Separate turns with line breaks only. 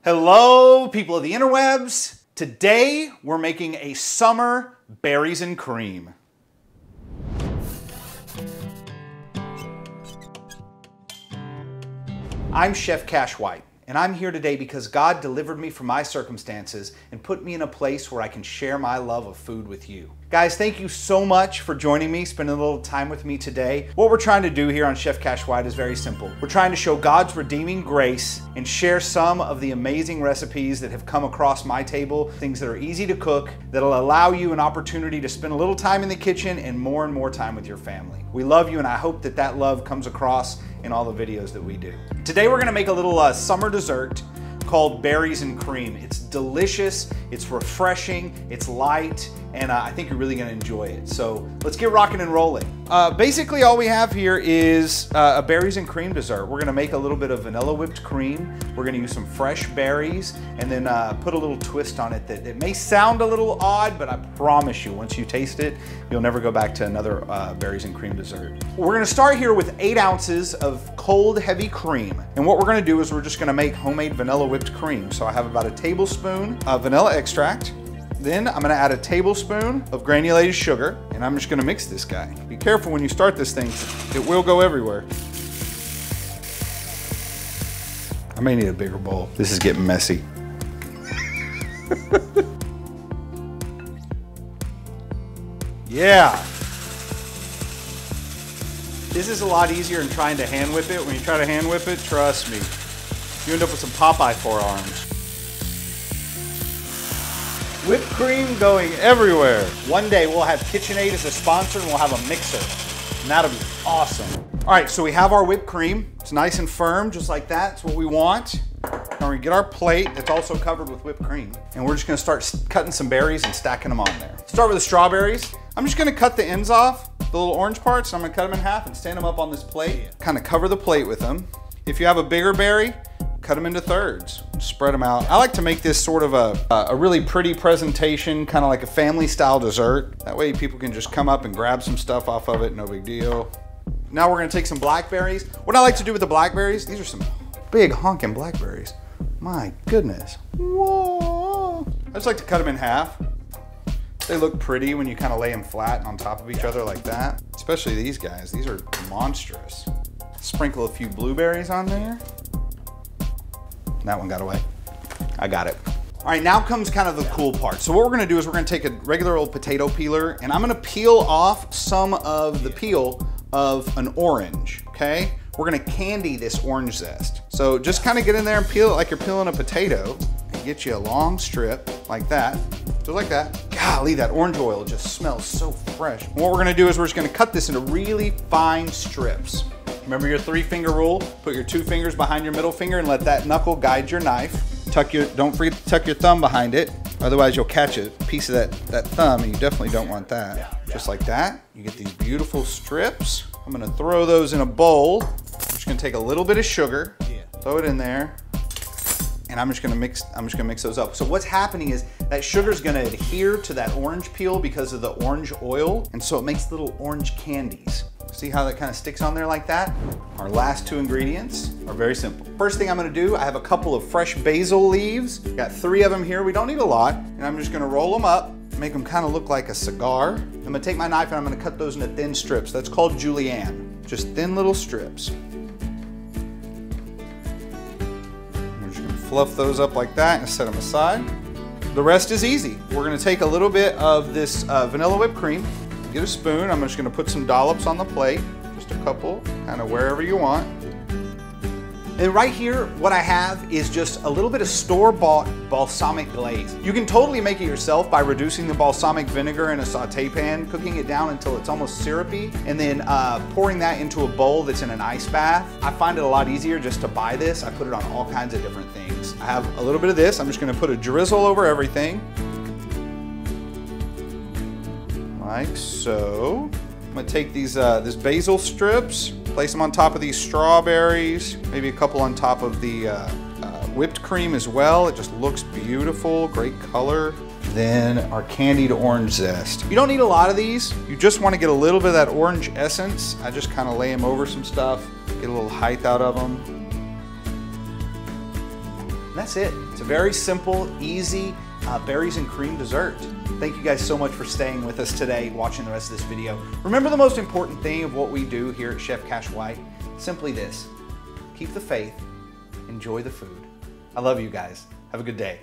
Hello, people of the interwebs. Today, we're making a summer berries and cream. I'm Chef Cash White, and I'm here today because God delivered me from my circumstances and put me in a place where I can share my love of food with you. Guys, thank you so much for joining me, spending a little time with me today. What we're trying to do here on Chef Cash White is very simple. We're trying to show God's redeeming grace and share some of the amazing recipes that have come across my table, things that are easy to cook, that'll allow you an opportunity to spend a little time in the kitchen and more time with your family. We love you, and I hope that that love comes across in all the videos that we do. Today we're gonna make a little summer dessert called berries and cream. It's delicious, it's refreshing, it's light, and I think you're really gonna enjoy it. So let's get rocking and rolling. Basically all we have here is a berries and cream dessert. We're gonna make a little bit of vanilla whipped cream. We're gonna use some fresh berries and then put a little twist on it that may sound a little odd, but I promise you, once you taste it, you'll never go back to another berries and cream dessert. We're gonna start here with 8 ounces of cold, heavy cream. And what we're gonna do is we're just gonna make homemade vanilla whipped cream. So I have about a tablespoon of vanilla extract. Then I'm gonna add a tablespoon of granulated sugar, and I'm just gonna mix this guy. Be careful when you start this thing, it will go everywhere. I may need a bigger bowl. This is getting messy. Yeah. This is a lot easier than trying to hand whip it. When you try to hand whip it, trust me, you end up with some Popeye forearms. Whipped cream going everywhere. One day we'll have KitchenAid as a sponsor and we'll have a mixer. And that'll be awesome. All right, so we have our whipped cream. It's nice and firm, just like that. That's what we want. Now we're gonna get our plate that's also covered with whipped cream. And we're just gonna start cutting some berries and stacking them on there. Start with the strawberries. I'm just gonna cut the ends off, the little orange parts. I'm gonna cut them in half and stand them up on this plate. Kind of cover the plate with them. If you have a bigger berry, cut them into thirds, spread them out. I like to make this sort of a really pretty presentation, kind of like a family style dessert. That way people can just come up and grab some stuff off of it, no big deal. Now we're gonna take some blackberries. What I like to do with the blackberries, these are some big honking blackberries. My goodness, whoa. I just like to cut them in half. They look pretty when you kind of lay them flat on top of each other like that. Especially these guys, these are monstrous. Sprinkle a few blueberries on there. That one got away. I got it. All right, now comes kind of the cool part. So what we're gonna do is we're gonna take a regular old potato peeler and I'm gonna peel off some of the peel of an orange, okay? We're gonna candy this orange zest. So just kind of get in there and peel it like you're peeling a potato and get you a long strip like that, just like that. Golly, that orange oil just smells so fresh. And what we're gonna do is we're just gonna cut this into really fine strips. Remember your 3-finger rule? Put your 2 fingers behind your middle finger and let that knuckle guide your knife. Don't forget to tuck your thumb behind it, otherwise you'll catch a piece of that thumb and you definitely don't want that. Just like that, you get these beautiful strips. I'm gonna throw those in a bowl. I'm just gonna take a little bit of sugar, throw it in there, and I'm just gonna mix those up. So what's happening is that sugar's gonna adhere to that orange peel because of the orange oil, and so it makes little orange candies. See how that kind of sticks on there like that? Our last 2 ingredients are very simple. First thing I'm gonna do, I have a couple of fresh basil leaves. Got 3 of them here, we don't need a lot. And I'm just gonna roll them up, make them kind of look like a cigar. I'm gonna take my knife and I'm gonna cut those into thin strips. That's called julienne, just thin little strips. We're just gonna fluff those up like that and set them aside. The rest is easy. We're gonna take a little bit of this vanilla whipped cream, get a spoon. I'm just gonna put some dollops on the plate, just a couple, kind of wherever you want. And right here, what I have is just a little bit of store-bought balsamic glaze. You can totally make it yourself by reducing the balsamic vinegar in a saute pan, cooking it down until it's almost syrupy, and then pouring that into a bowl that's in an ice bath. I find it a lot easier just to buy this. I put it on all kinds of different things. I have a little bit of this. I'm just gonna put a drizzle over everything. Like so. I'm gonna take these this basil strips, place them on top of these strawberries, maybe a couple on top of the whipped cream as well. It just looks beautiful, great color. Then our candied orange zest. You don't need a lot of these. You just want to get a little bit of that orange essence. I just kind of lay them over some stuff, get a little height out of them. that's it. It's a very simple, easy berries and cream dessert. Thank you guys so much for staying with us today, watching the rest of this video. Remember the most important thing of what we do here at Chef Cash White? Simply this: keep the faith, enjoy the food. I love you guys. Have a good day.